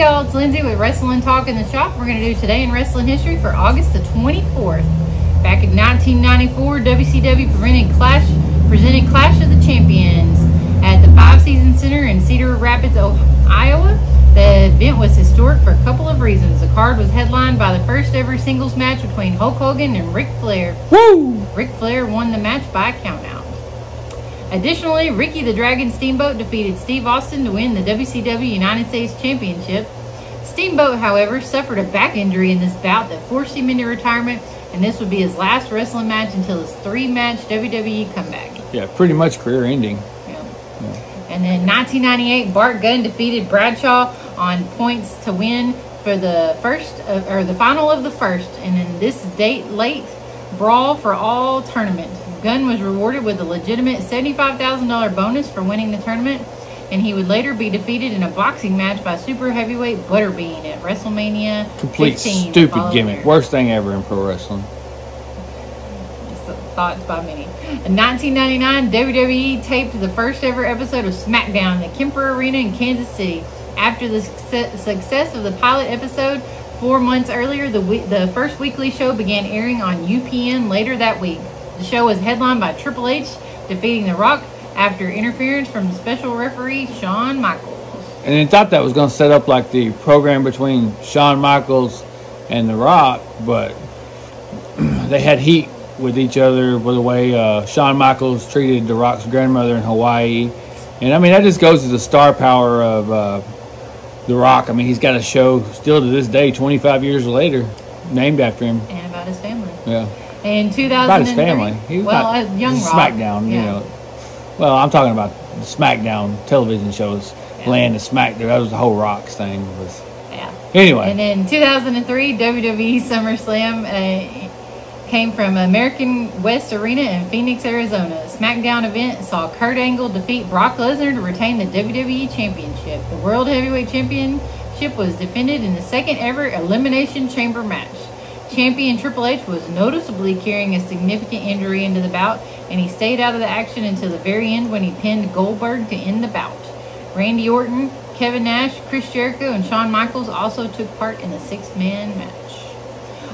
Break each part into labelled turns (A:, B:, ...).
A: Hey y'all, it's Lindsay with Wrestling Talk in the Shop. We're going to do Today in Wrestling History for August the 24th. Back in 1994, WCW presented Clash of the Champions at the Five Seasons Center in Cedar Rapids, Iowa. The event was historic for a couple of reasons. The card was headlined by the first ever singles match between Hulk Hogan and Ric Flair.
B: Woo!
A: Ric Flair won the match by a countout. Additionally, Ricky the Dragon Steamboat defeated Steve Austin to win the WCW United States Championship. Steamboat, however, suffered a back injury in this bout that forced him into retirement, and this would be his last wrestling match until his 3-match WWE comeback.
B: Yeah, pretty much career ending.
A: Yeah. And then 1998, Bart Gunn defeated Bradshaw on points to win for the final of the first, and in this late brawl for all tournament. Gunn was rewarded with a legitimate $75,000 bonus for winning the tournament, and he would later be defeated in a boxing match by super heavyweight Butterbean at WrestleMania 15.
B: Complete stupid gimmick. Worst thing ever in pro wrestling.
A: Thoughts by many. In 1999, WWE taped the first ever episode of SmackDown at the Kemper Arena in Kansas City. After the success of the pilot episode, 4 months earlier, the first weekly show began airing on UPN later that week. The show was headlined by Triple H defeating The Rock after interference from special referee Shawn Michaels.
B: And they thought that was going to set up like the program between Shawn Michaels and The Rock, but they had heat with each other with the way Shawn Michaels treated The Rock's grandmother in Hawaii. And I mean, that just goes to the star power of The Rock. I mean, he's got a show still to this day, 25 years later, named after him.
A: And about his family.
B: Yeah.
A: In 2003,
B: about his family. He was
A: young Rock.
B: SmackDown,
A: yeah.
B: You know. Well, I'm talking about the SmackDown television shows. Land of SmackDown. That was the whole Rock's thing.
A: Yeah.
B: Anyway.
A: And in 2003, WWE SummerSlam came from American West Arena in Phoenix, Arizona. The SmackDown event saw Kurt Angle defeat Brock Lesnar to retain the WWE Championship. The World Heavyweight Championship was defended in the second ever Elimination Chamber match. Champion Triple H was noticeably carrying a significant injury into the bout, and he stayed out of the action until the very end when he pinned Goldberg to end the bout. Randy Orton, Kevin Nash, Chris Jericho, and Shawn Michaels also took part in the 6-man match.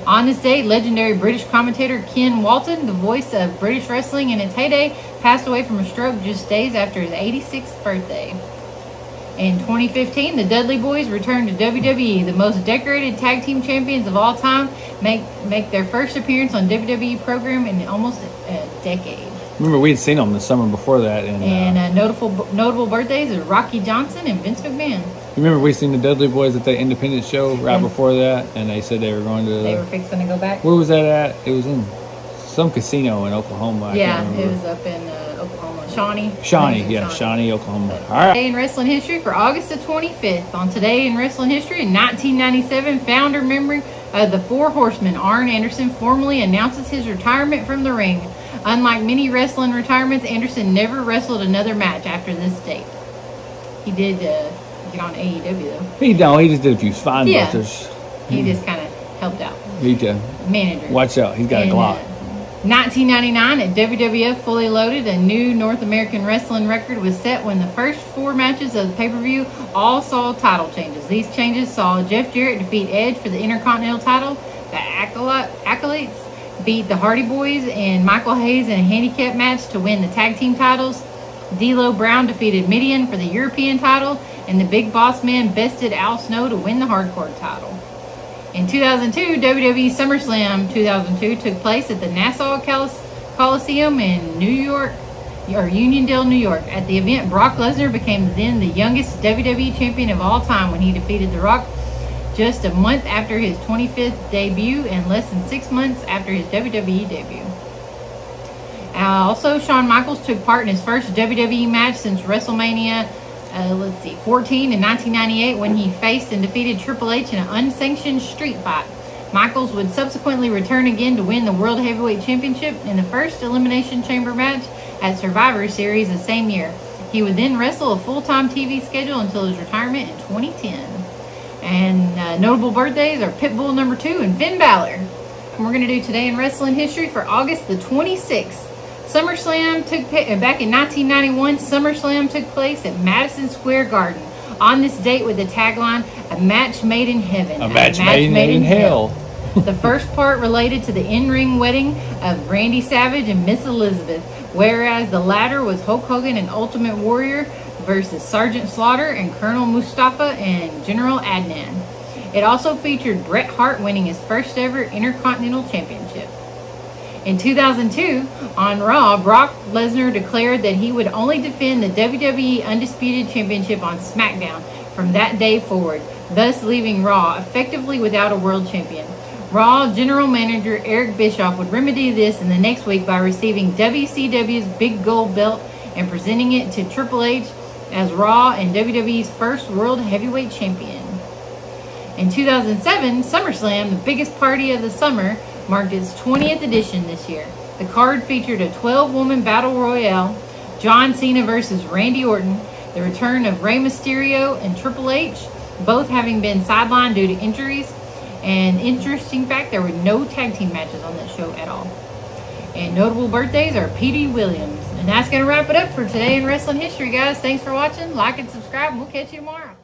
A: On this day, legendary British commentator Ken Walton, the voice of British wrestling in its heyday, passed away from a stroke just days after his 86th birthday. In 2015, the Dudley Boys returned to WWE. The most decorated tag team champions of all time make their first appearance on WWE program in almost a decade.
B: Remember, we had seen them the summer before that.
A: And notable birthdays are Rocky Johnson and Vince McMahon.
B: Remember, we seen the Dudley Boys at the independent show right before that, and they said they were going to...
A: They were fixing to go back.
B: Where was that at? It was in some casino in Oklahoma.
A: Yeah, it was up in Oklahoma. Shawnee,
B: Oklahoma. All right.
A: Today in Wrestling History for August the 25th. On Today in Wrestling History, in 1997, founder member of the Four Horsemen, Arn Anderson, formally announces his retirement from the ring. Unlike many wrestling retirements, Anderson never wrestled another match after this date. He did get on AEW though.
B: He just did a few spine busters.
A: He just kind of helped out. Manager.
B: Watch out, he's got a Glock.
A: 1999 at WWF Fully Loaded, a new North American wrestling record was set when the first 4 matches of the pay-per-view all saw title changes. These changes saw Jeff Jarrett defeat Edge for the Intercontinental title. The Acolytes beat the Hardy Boys and Michael Hayes in a handicap match to win the tag team titles. D'Lo Brown defeated Mideon for the European title, and the Big Boss Man bested Al Snow to win the Hardcore title. In 2002, WWE SummerSlam 2002 took place at the Nassau Coliseum in Uniondale, New York. At the event, Brock Lesnar became then the youngest WWE champion of all time when he defeated The Rock just a month after his 25th debut and less than 6 months after his WWE debut. Also, Shawn Michaels took part in his first WWE match since WrestleMania 14 in 1998 when he faced and defeated Triple H in an unsanctioned street fight. Michaels would subsequently return again to win the World Heavyweight Championship in the first Elimination Chamber match at Survivor Series the same year. He would then wrestle a full-time TV schedule until his retirement in 2010. And notable birthdays are Pitbull #2 and Finn Balor. And we're going to do Today in Wrestling History for August the 26th. SummerSlam back in 1991. SummerSlam took place at Madison Square Garden. on this date with the tagline, "A match made in heaven,
B: A match made in hell."
A: The first part related to the in-ring wedding of Randy Savage and Miss Elizabeth, whereas the latter was Hulk Hogan and Ultimate Warrior versus Sergeant Slaughter and Colonel Mustafa and General Adnan. It also featured Bret Hart winning his first ever Intercontinental Championship. In 2002, on Raw, Brock Lesnar declared that he would only defend the WWE Undisputed Championship on SmackDown from that day forward, thus leaving Raw effectively without a world champion. Raw General Manager Eric Bischoff would remedy this in the next week by receiving WCW's Big Gold Belt and presenting it to Triple H as Raw and WWE's first World Heavyweight Champion. In 2007, SummerSlam, the biggest party of the summer, marked its 20th edition this year. The card featured a 12-woman battle royale, John Cena versus Randy Orton, the return of Rey Mysterio and Triple H, both having been sidelined due to injuries. And interesting fact, there were no tag team matches on that show at all. And notable birthdays are Petey Williams. And that's going to wrap it up for today in wrestling history, guys. Thanks for watching. Like and subscribe, and we'll catch you tomorrow.